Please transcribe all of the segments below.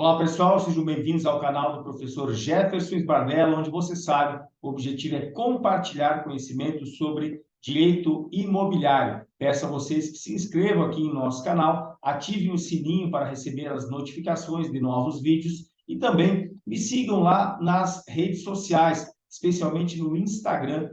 Olá, pessoal, sejam bem-vindos ao canal do professor Jefferson Sbardella, onde você sabe, o objetivo é compartilhar conhecimento sobre direito imobiliário. Peço a vocês que se inscrevam aqui em nosso canal, ativem o sininho para receber as notificações de novos vídeos e também me sigam lá nas redes sociais, especialmente no Instagram,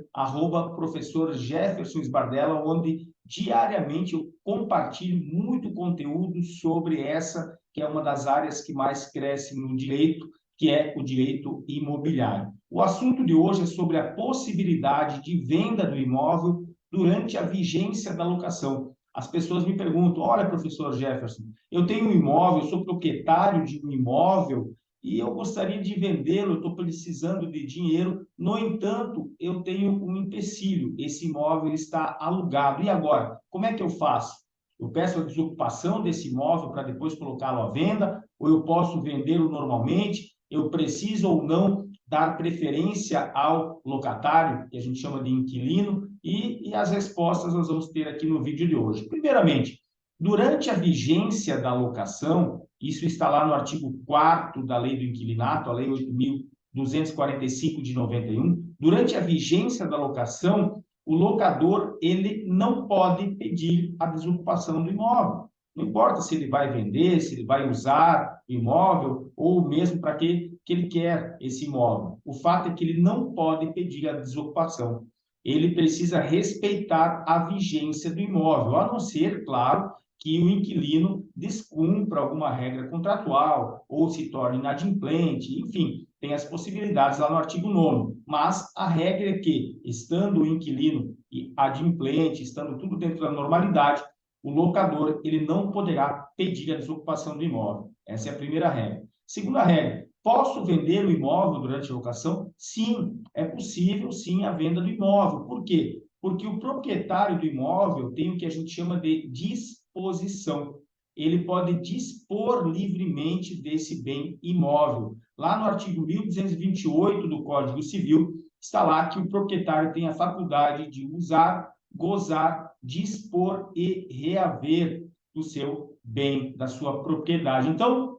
@professor Jefferson Sbardella, onde diariamente eu compartilho muito conteúdo sobre essa que é uma das áreas que mais cresce no direito, que é o direito imobiliário. O assunto de hoje é sobre a possibilidade de venda do imóvel durante a vigência da locação. As pessoas me perguntam, olha, professor Jefferson, eu tenho um imóvel, eu sou proprietário de um imóvel e eu gostaria de vendê-lo, eu estou precisando de dinheiro, no entanto, eu tenho um empecilho, esse imóvel está alugado. E agora, como é que eu faço? Eu peço a desocupação desse imóvel para depois colocá-lo à venda, ou eu posso vendê-lo normalmente? Eu preciso ou não dar preferência ao locatário, que a gente chama de inquilino, e as respostas nós vamos ter aqui no vídeo de hoje. Primeiramente, durante a vigência da locação, isso está lá no artigo 4º da Lei do Inquilinato, a Lei 8.245 de 91, durante a vigência da locação, o locador ele não pode pedir a desocupação do imóvel. Não importa se ele vai vender, se ele vai usar o imóvel ou mesmo para que ele quer esse imóvel. O fato é que ele não pode pedir a desocupação. Ele precisa respeitar a vigência do imóvel, a não ser, claro, que o inquilino descumpra alguma regra contratual ou se torne inadimplente, enfim, tem as possibilidades lá no artigo 9º, mas a regra é que, estando o inquilino adimplente, estando tudo dentro da normalidade, o locador ele não poderá pedir a desocupação do imóvel. Essa é a primeira regra. Segunda regra, posso vender o imóvel durante a locação? Sim, é possível sim a venda do imóvel. Por quê? Porque o proprietário do imóvel tem o que a gente chama de disposição. Ele pode dispor livremente desse bem imóvel. Lá no artigo 1228 do Código Civil, está lá que o proprietário tem a faculdade de usar, gozar, dispor e reaver do seu bem, da sua propriedade. Então,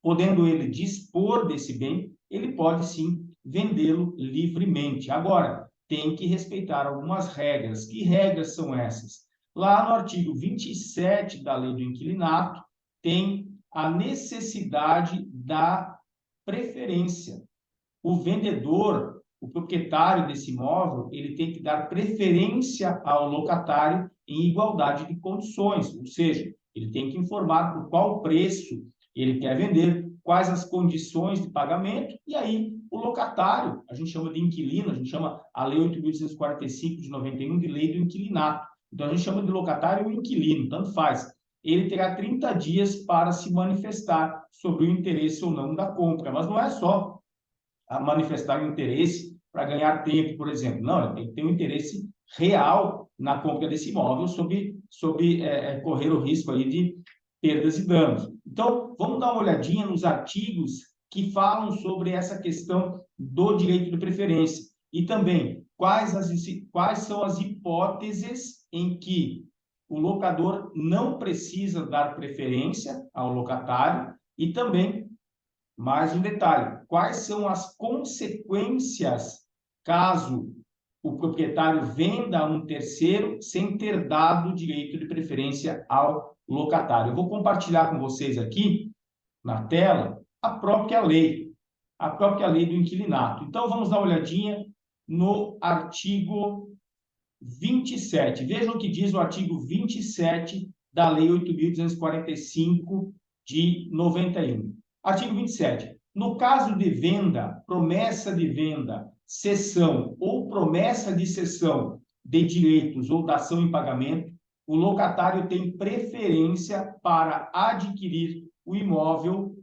podendo ele dispor desse bem, ele pode sim vendê-lo livremente. Agora, tem que respeitar algumas regras. Que regras são essas? Lá no artigo 27 da Lei do Inquilinato, tem a necessidade da preferência. O vendedor, o proprietário desse imóvel, ele tem que dar preferência ao locatário em igualdade de condições, ou seja, ele tem que informar por qual preço ele quer vender, quais as condições de pagamento, e aí o locatário, a gente chama de inquilino, a gente chama a Lei 8.245 de 91 de Lei do Inquilinato. Então, a gente chama de locatário ou inquilino, tanto faz. Ele terá 30 dias para se manifestar sobre o interesse ou não da compra, mas não é só a manifestar um interesse para ganhar tempo, por exemplo. Não, ele tem que ter um interesse real na compra desse imóvel, sob correr o risco aí de perdas e danos. Então, vamos dar uma olhadinha nos artigos que falam sobre essa questão do direito de preferência e também quais são as hipóteses em que o locador não precisa dar preferência ao locatário e também mais um detalhe, quais são as consequências caso o proprietário venda a um terceiro sem ter dado direito de preferência ao locatário. Eu vou compartilhar com vocês aqui na tela a própria lei do inquilinato. Então, vamos dar uma olhadinha no artigo 27. Vejam o que diz o artigo 27 da Lei 8.245 de 91. Artigo 27. No caso de venda, promessa de venda, cessão ou promessa de cessão de direitos ou dação em pagamento, o locatário tem preferência para adquirir o imóvel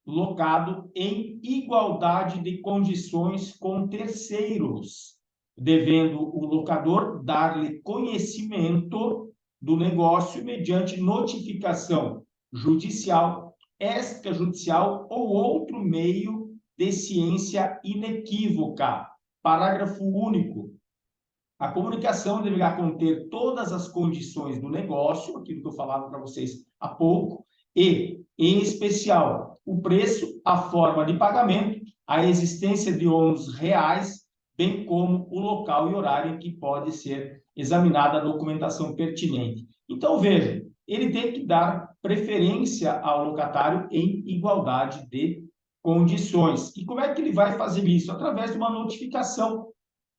locado em igualdade de condições com terceiros, devendo o locador dar-lhe conhecimento do negócio mediante notificação judicial, extrajudicial ou outro meio de ciência inequívoca. Parágrafo único. A comunicação deverá conter todas as condições do negócio, aquilo que eu falava para vocês há pouco, e, em especial, o preço, a forma de pagamento, a existência de ônus reais, bem como o local e horário em que pode ser examinada a documentação pertinente. Então, veja, ele tem que dar preferência ao locatário em igualdade de condições. E como é que ele vai fazer isso? Através de uma notificação.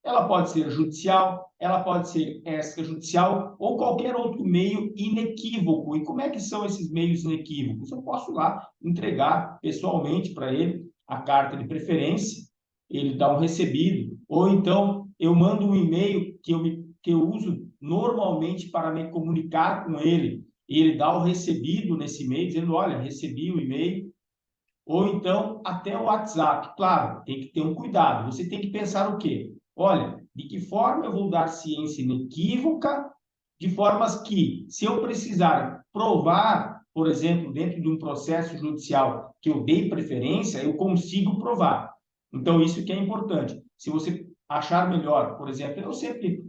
Ela pode ser judicial, ela pode ser extrajudicial ou qualquer outro meio inequívoco. E como é que são esses meios inequívocos? Eu posso lá entregar pessoalmente para ele a carta de preferência, ele dá um recebido, ou então eu mando um e-mail que eu uso normalmente para me comunicar com ele, e ele dá o recebido nesse e-mail, dizendo, olha, recebi o e-mail, ou então até o WhatsApp. Claro, tem que ter um cuidado. Você tem que pensar o quê? Olha, de que forma eu vou dar ciência inequívoca, de formas que, se eu precisar provar, por exemplo, dentro de um processo judicial que eu dei preferência, eu consigo provar. Então, isso que é importante. Se você achar melhor, por exemplo, eu sempre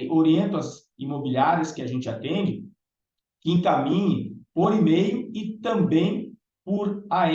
oriento as imobiliárias que a gente atende que encaminhe por e-mail e também por AR,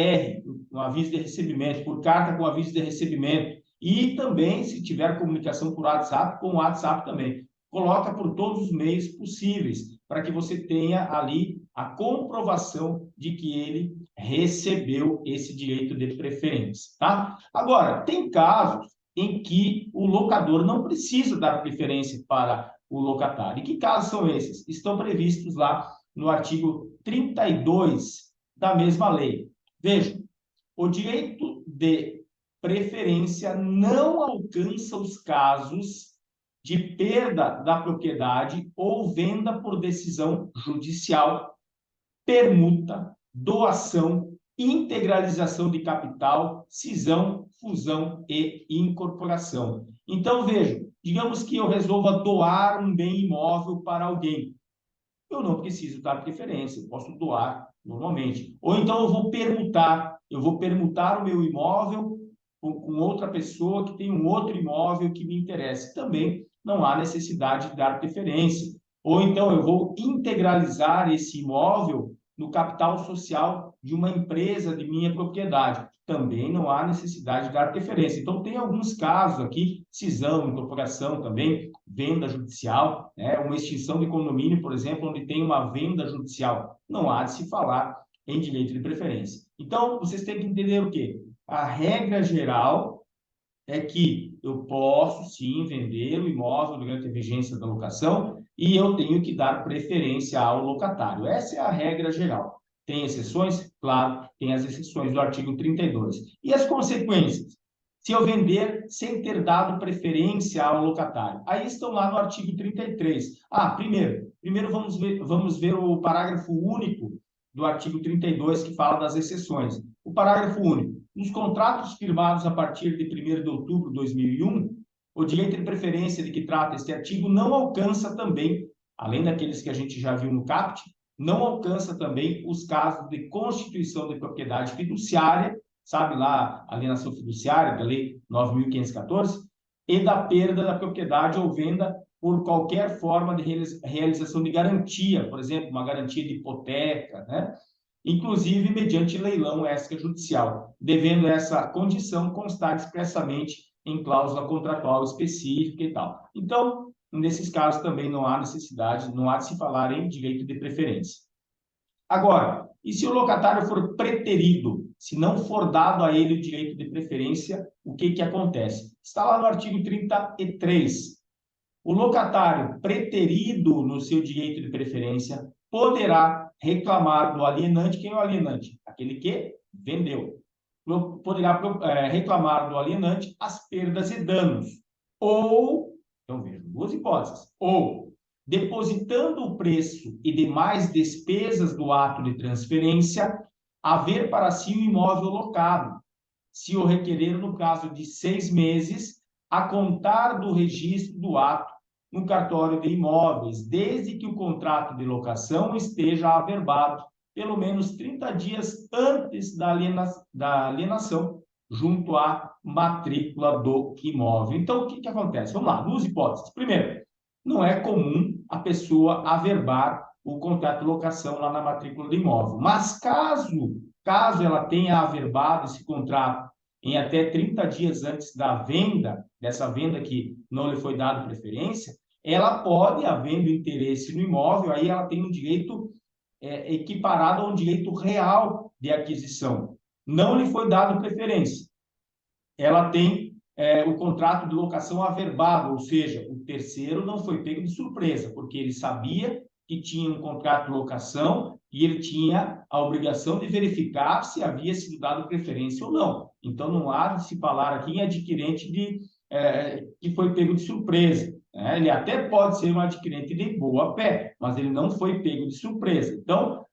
um aviso de recebimento, por carta com aviso de recebimento. E também, se tiver comunicação por WhatsApp, com o WhatsApp também. Coloca por todos os meios possíveis, para que você tenha ali a comprovação de que ele recebeu esse direito de preferência, tá? Agora, tem casos em que o locador não precisa dar preferência para o locatário. E que casos são esses? Estão previstos lá no artigo 32 da mesma lei. Vejam, o direito de preferência não alcança os casos de perda da propriedade ou venda por decisão judicial, permuta, doação, integralização de capital, cisão, fusão e incorporação. Então, vejam, digamos que eu resolva doar um bem imóvel para alguém. Eu não preciso dar preferência, eu posso doar normalmente. Ou então eu vou permutar o meu imóvel com outra pessoa que tem um outro imóvel que me interessa. Também não há necessidade de dar preferência. Ou então eu vou integralizar esse imóvel no capital social de uma empresa de minha propriedade. Também não há necessidade de dar preferência. Então, tem alguns casos aqui, cisão, incorporação também, venda judicial, né? Uma extinção de condomínio, por exemplo, onde tem uma venda judicial. Não há de se falar em direito de preferência. Então, vocês têm que entender o quê? A regra geral é que eu posso, sim, vender o imóvel durante a vigência da locação e eu tenho que dar preferência ao locatário. Essa é a regra geral. Tem exceções? Claro, tem as exceções do artigo 32. E as consequências? Se eu vender sem ter dado preferência ao locatário. Aí estão lá no artigo 33. Primeiro vamos ver o parágrafo único do artigo 32, que fala das exceções. O parágrafo único. Nos contratos firmados a partir de 1º de outubro de 2001, o direito de preferência de que trata este artigo não alcança também, além daqueles que a gente já viu no CAPT, não alcança também os casos de constituição de propriedade fiduciária, sabe lá, alienação fiduciária, da Lei 9.514, e da perda da propriedade ou venda por qualquer forma de realização de garantia, por exemplo, uma garantia de hipoteca, né? Inclusive mediante leilão extrajudicial, devendo essa condição constar expressamente em cláusula contratual específica e tal. Então, nesses casos também não há necessidade, não há de se falar em direito de preferência. Agora, e se o locatário for preterido, se não for dado a ele o direito de preferência, o que acontece? Está lá no artigo 33. O locatário preterido no seu direito de preferência poderá reclamar do alienante. Quem é o alienante? Aquele que vendeu. Poderá reclamar do alienante as perdas e danos. Ou, então veja, duas hipóteses. Ou depositando o preço e demais despesas do ato de transferência, haver para si o imóvel locado, se o requerer no prazo de 6 meses, a contar do registro do ato no cartório de imóveis, desde que o contrato de locação esteja averbado pelo menos 30 dias antes da alienação, junto à matrícula do imóvel. Então, o que acontece? Vamos lá, duas hipóteses. Primeiro, não é comum a pessoa averbar o contrato de locação lá na matrícula do imóvel. Mas caso caso ela tenha averbado esse contrato em até 30 dias antes da venda, dessa venda que não lhe foi dada preferência, ela pode, havendo interesse no imóvel, aí ela tem um direito equiparado a um direito real de aquisição. Não lhe foi dado preferência. Ela tem o contrato de locação averbado, ou seja, o terceiro não foi pego de surpresa, porque ele sabia que tinha um contrato de locação e ele tinha a obrigação de verificar se havia sido dado preferência ou não. Então, não há de se falar aqui em adquirente que foi pego de surpresa. Né? Ele até pode ser um adquirente de boa fé, mas ele não foi pego de surpresa. Então,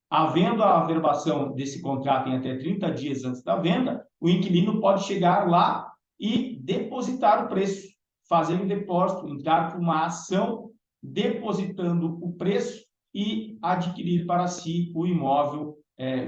havendo a averbação desse contrato em até 30 dias antes da venda, o inquilino pode chegar lá e depositar o preço, fazer um depósito, entrar com uma ação depositando o preço e adquirir para si o imóvel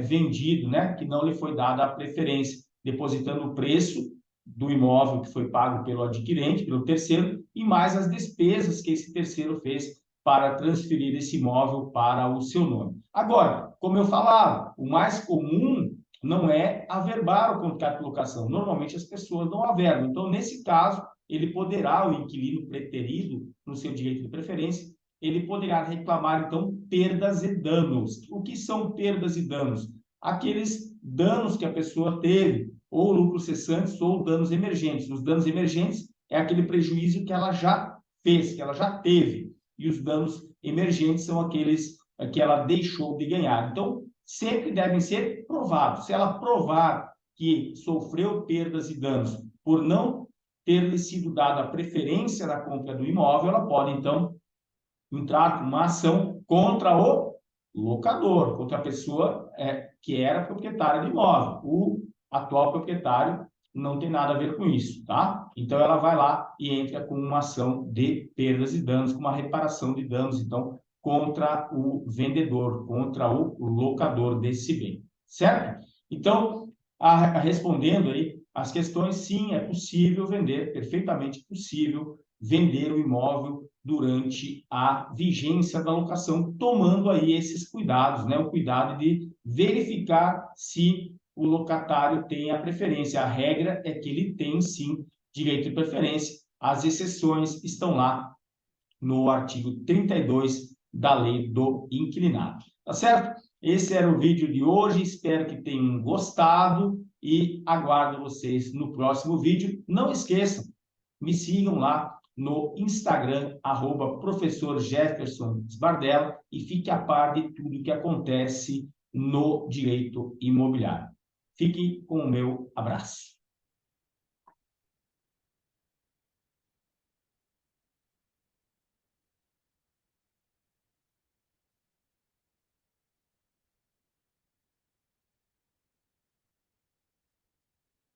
vendido, né, que não lhe foi dada a preferência, depositando o preço do imóvel que foi pago pelo adquirente, pelo terceiro, e mais as despesas que esse terceiro fez para transferir esse imóvel para o seu nome. Agora, como eu falava, o mais comum não é averbar o contrato de locação. Normalmente as pessoas não averbam. Então, nesse caso, ele poderá, o inquilino preterido no seu direito de preferência, ele poderá reclamar, então, perdas e danos. O que são perdas e danos? Aqueles danos que a pessoa teve, ou lucros cessantes, ou danos emergentes. Os danos emergentes é aquele prejuízo que ela já fez, que ela já teve. E os danos emergentes são aqueles que ela deixou de ganhar. Então, sempre devem ser provados. Se ela provar que sofreu perdas e danos por não ter-lhe sido dada a preferência na compra do imóvel, ela pode, então, entrar com uma ação contra o locador, contra a pessoa que era proprietária do imóvel. O atual proprietário não tem nada a ver com isso, tá? Então, ela vai lá e entra com uma ação de perdas e danos, com uma reparação de danos, então, contra o vendedor, contra o locador desse bem, certo? Então, respondendo aí as questões, sim, é possível vender, perfeitamente possível vender o imóvel durante a vigência da locação, tomando aí esses cuidados, né? O cuidado de verificar se o locatário tem a preferência. A regra é que ele tem, sim, direito de preferência. As exceções estão lá no artigo 32 da Lei do Inquilinato. Tá certo? Esse era o vídeo de hoje. Espero que tenham gostado e aguardo vocês no próximo vídeo. Não esqueçam, me sigam lá no Instagram, @professor Jefferson Sbardella, e fique a par de tudo que acontece no direito imobiliário. Fique com o meu abraço.